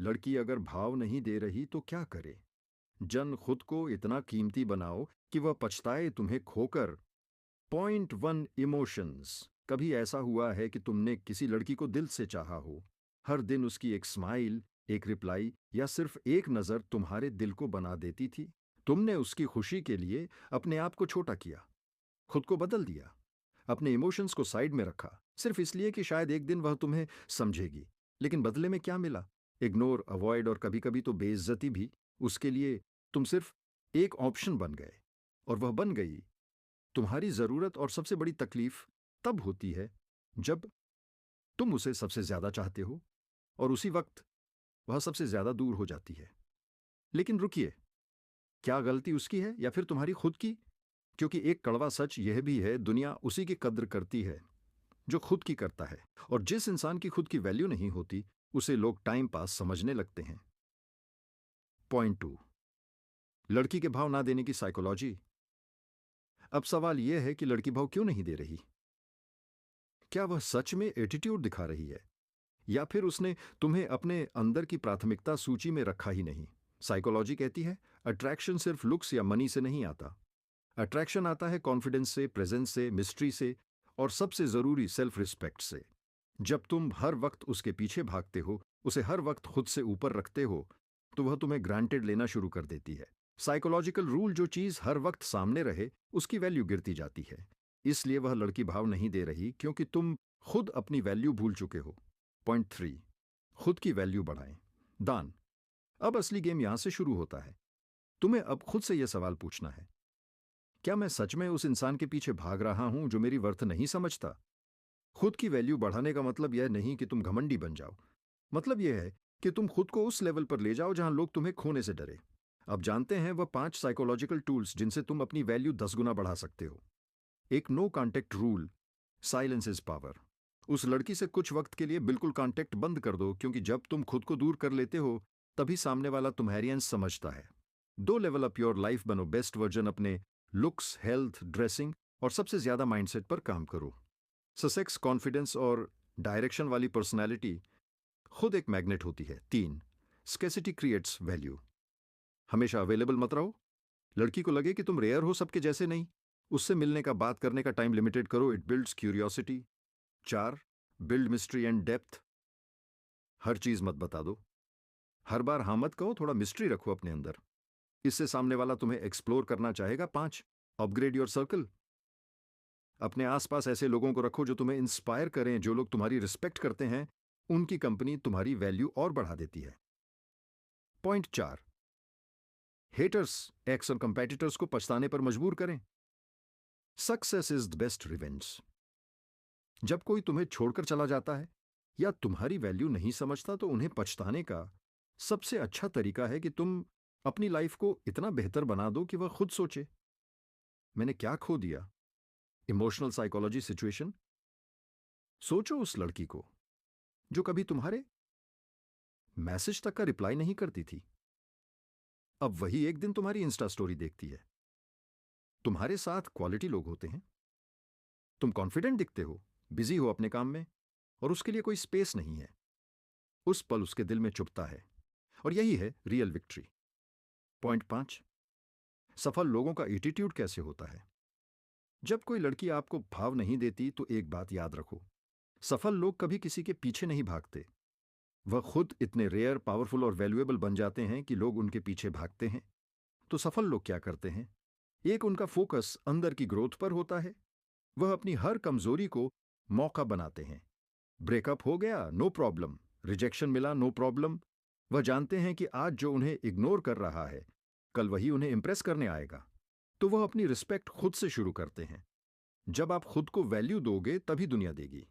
लड़की अगर भाव नहीं दे रही तो क्या करे? जन खुद को इतना कीमती बनाओ कि वह पछताए तुम्हें खोकर। Point one emotions. कभी ऐसा हुआ है कि तुमने किसी लड़की को दिल से चाहा हो? हर दिन उसकी एक स्माइल, एक रिप्लाई या सिर्फ एक नज़र तुम्हारे दिल को बना देती थी। तुमने उसकी खुशी के लिए अपने आप को छोटा किया, खुद को बदल दिया, अपने इमोशंस को साइड में रखा, सिर्फ इसलिए कि शायद एक दिन वह तुम्हें समझेगी। लेकिन बदले में क्या मिला? इग्नोर, अवॉइड और कभी कभी तो बेइज्जती भी। उसके लिए तुम सिर्फ एक ऑप्शन बन गए, और वह बन गई तुम्हारी जरूरत। और सबसे बड़ी तकलीफ तब होती है जब तुम उसे सबसे ज्यादा चाहते हो और उसी वक्त वह सबसे ज्यादा दूर हो जाती है। लेकिन रुकिए, क्या गलती उसकी है या फिर तुम्हारी खुद की? क्योंकि एक कड़वा सच यह भी है, दुनिया उसी की कद्र करती है जो खुद की करता है, और जिस इंसान की खुद की वैल्यू नहीं होती उसे लोग टाइम पास समझने लगते हैं। पॉइंट टू, लड़की के भाव ना देने की साइकोलॉजी। अब सवाल यह है कि लड़की भाव क्यों नहीं दे रही? क्या वह सच में एटीट्यूड दिखा रही है, या फिर उसने तुम्हें अपने अंदर की प्राथमिकता सूची में रखा ही नहीं? साइकोलॉजी कहती है अट्रैक्शन सिर्फ लुक्स या मनी से नहीं आता। अट्रैक्शन आता है कॉन्फिडेंस से, प्रेजेंस से, मिस्ट्री से, और सबसे जरूरी सेल्फ रिस्पेक्ट से। जब तुम हर वक्त उसके पीछे भागते हो, उसे हर वक्त खुद से ऊपर रखते हो, तो वह तुम्हें ग्रांटेड लेना शुरू कर देती है। साइकोलॉजिकल रूल, जो चीज हर वक्त सामने रहे उसकी वैल्यू गिरती जाती है। इसलिए वह लड़की भाव नहीं दे रही क्योंकि तुम खुद अपनी वैल्यू भूल चुके हो। पॉइंट थ्री, खुद की वैल्यू बढ़ाएं। दान। अब असली गेम यहां से शुरू होता है। तुम्हें अब खुद से यह सवाल पूछना है, क्या मैं सच में उस इंसान के पीछे भाग रहा हूं जो मेरी वर्थ नहीं समझता? खुद की वैल्यू बढ़ाने का मतलब यह नहीं कि तुम घमंडी बन जाओ। मतलब यह है कि तुम खुद को उस लेवल पर ले जाओ जहां लोग तुम्हें खोने से डरे। अब जानते हैं वह 5 साइकोलॉजिकल टूल्स जिनसे तुम अपनी वैल्यू 10 गुना बढ़ा सकते हो। एक no contact rule. Silence is power. उस लड़की से कुछ वक्त के लिए बिल्कुल कांटेक्ट बंद कर दो, क्योंकि जब तुम खुद को दूर कर लेते हो तभी सामने वाला तुम्हारी अंश समझता है। दो, लेवल अप योर लाइफ, बनो बेस्ट वर्जन अपने लुक्स, हेल्थ, ड्रेसिंग और सबसे ज्यादा माइंडसेट पर काम करो। ससेक्स, कॉन्फिडेंस और डायरेक्शन वाली पर्सनैलिटी खुद एक मैग्नेट होती है। 3, स्केसिटी क्रिएट्स वैल्यू। हमेशा अवेलेबल मत रहो। लड़की को लगे कि तुम रेयर हो, सबके जैसे नहीं। उससे मिलने का, बात करने का टाइम लिमिटेड करो। It builds curiosity. 4, build mystery and depth. हर चीज मत बता दो, हर बार हाँ मत कहो, थोड़ा मिस्ट्री रखो अपने अंदर। इससे सामने वाला तुम्हें एक्सप्लोर करना चाहेगा। 5, अपग्रेड योर सर्कल। अपने आसपास ऐसे लोगों को रखो जो तुम्हें इंस्पायर करें। जो लोग तुम्हारी रिस्पेक्ट करते हैं उनकी कंपनी तुम्हारी वैल्यू और बढ़ा देती है। पॉइंट 4, हेटर्स, एक्स और कंपेटिटर्स को पछताने पर मजबूर करें। Success is the best revenge. जब कोई तुम्हें छोड़कर चला जाता है या तुम्हारी वैल्यू नहीं समझता, तो उन्हें पछताने का सबसे अच्छा तरीका है कि तुम अपनी लाइफ को इतना बेहतर बना दो कि वह खुद सोचे, मैंने क्या खो दिया। Emotional psychology situation. सोचो उस लड़की को जो कभी तुम्हारे मैसेज तक का रिप्लाई नहीं करती थी। अब वही एक दिन तुम्हारी इंस्टा स्टोरी देखती है। तुम्हारे साथ क्वालिटी लोग होते हैं, तुम कॉन्फिडेंट दिखते हो, बिजी हो अपने काम में, और उसके लिए कोई स्पेस नहीं है। उस पल उसके दिल में चुभता है, और यही है रियल विक्ट्री। पॉइंट 5, सफल लोगों का एटीट्यूड कैसे होता है। जब कोई लड़की आपको भाव नहीं देती तो एक बात याद रखो, सफल लोग कभी किसी के पीछे नहीं भागते। वह खुद इतने रेयर, पावरफुल और वैल्यूएबल बन जाते हैं कि लोग उनके पीछे भागते हैं। तो सफल लोग क्या करते हैं? एक, उनका फोकस अंदर की ग्रोथ पर होता है। वह अपनी हर कमजोरी को मौका बनाते हैं। ब्रेकअप हो गया, नो प्रॉब्लम। रिजेक्शन मिला, नो प्रॉब्लम। वह जानते हैं कि आज जो उन्हें इग्नोर कर रहा है कल वही उन्हें इंप्रेस करने आएगा। तो वह अपनी रिस्पेक्ट खुद से शुरू करते हैं। जब आप खुद को वैल्यू दोगे तभी दुनिया देगी।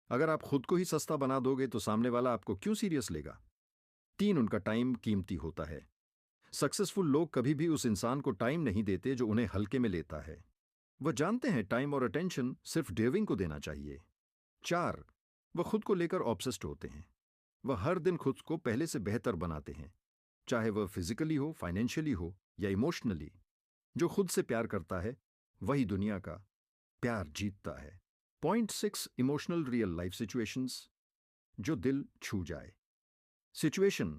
अगर आप खुद को ही सस्ता बना दोगे तो सामने वाला आपको क्यों सीरियस लेगा? 3, उनका टाइम कीमती होता है। सक्सेसफुल लोग कभी भी उस इंसान को टाइम नहीं देते जो उन्हें हल्के में लेता है। वह जानते हैं टाइम और अटेंशन सिर्फ डेविंग को देना चाहिए। 4, वह खुद को लेकर ऑब्सेस्ड होते हैं। वह हर दिन खुद को पहले से बेहतर बनाते हैं, चाहे वह फिजिकली हो, फाइनेंशियली हो या इमोशनली। जो खुद से प्यार करता है वही दुनिया का प्यार जीतता है। Point 6, emotional real life situations, जो दिल छू जाए। सिचुएशन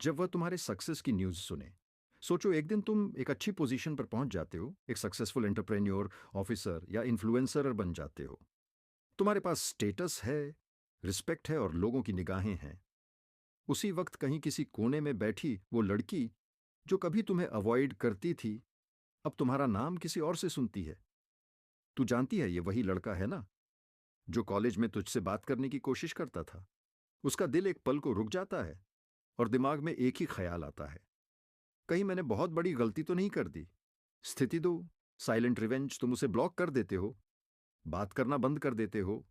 जब वह तुम्हारे सक्सेस की न्यूज़ सुने। सोचो एक दिन तुम एक अच्छी पोजीशन पर पहुंच जाते हो, एक सक्सेसफुल एंटरप्रेन्योर, ऑफिसर या इन्फ्लुएंसर बन जाते हो। तुम्हारे पास स्टेटस है, रिस्पेक्ट है और लोगों की निगाहें हैं। उसी वक्त कहीं किसी कोने में बैठी वो लड़की जो कभी तुम्हें अवॉइड करती थी, अब तुम्हारा नाम किसी और से सुनती है। तू जानती है ये वही लड़का है ना, जो कॉलेज में तुझसे बात करने की कोशिश करता था। उसका दिल एक पल को रुक जाता है और दिमाग में एक ही ख्याल आता है, कहीं मैंने बहुत बड़ी गलती तो नहीं कर दी। स्थिति दो, साइलेंट रिवेंज, तुम उसे ब्लॉक कर देते हो, बात करना बंद कर देते हो,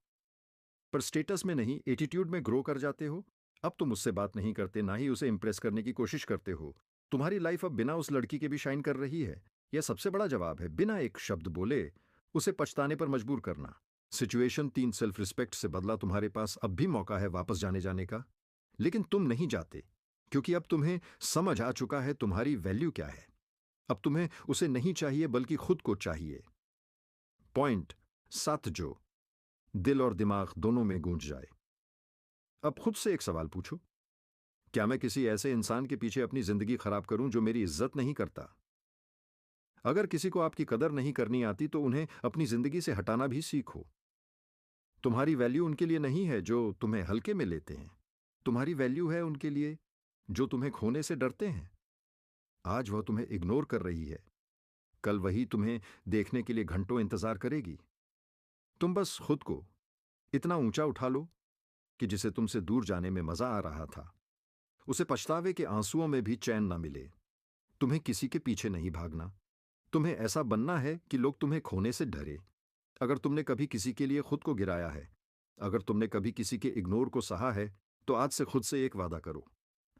पर स्टेटस में नहीं, एटीट्यूड में ग्रो कर जाते हो। अब तुम उससे बात नहीं करते, ना ही उसे इंप्रेस करने की कोशिश करते हो। तुम्हारी लाइफ अब बिना उस लड़की के भी शाइन कर रही है। यह सबसे बड़ा जवाब है, बिना एक शब्द बोले उसे पछताने पर मजबूर करना। सिचुएशन 3 सेल्फ रिस्पेक्ट से बदला, तुम्हारे पास अब भी मौका है वापस जाने का, लेकिन तुम नहीं जाते, क्योंकि अब तुम्हें समझ आ चुका है तुम्हारी वैल्यू क्या है। अब तुम्हें उसे नहीं चाहिए बल्कि खुद को चाहिए। पॉइंट 7, जो दिल और दिमाग दोनों में गूंज जाए। अब खुद से एक सवाल पूछो, क्या मैं किसी ऐसे इंसान के पीछे अपनी जिंदगी खराब करूं जो मेरी इज्जत नहीं करता? अगर किसी को आपकी कदर नहीं करनी आती तो उन्हें अपनी जिंदगी से हटाना भी सीखो। तुम्हारी वैल्यू उनके लिए नहीं है जो तुम्हें हल्के में लेते हैं। तुम्हारी वैल्यू है उनके लिए जो तुम्हें खोने से डरते हैं। आज वह तुम्हें इग्नोर कर रही है, कल वही तुम्हें देखने के लिए घंटों इंतजार करेगी। तुम बस खुद को इतना ऊंचा उठा लो कि जिसे तुमसे दूर जाने में मजा आ रहा था, उसे पछतावे के आंसुओं में भी चैन न मिले। तुम्हें किसी के पीछे नहीं भागना, तुम्हें ऐसा बनना है कि लोग तुम्हें खोने से डरे। अगर तुमने कभी किसी के लिए खुद को गिराया है, अगर तुमने कभी किसी के इग्नोर को सहा है, तो आज से खुद से एक वादा करो,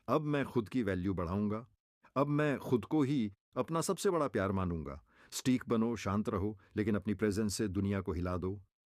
अब मैं खुद की वैल्यू बढ़ाऊंगा। अब मैं खुद को ही अपना सबसे बड़ा प्यार मानूंगा। स्टीक बनो, शांत रहो, लेकिन अपनी प्रेजेंस से दुनिया को हिला दो।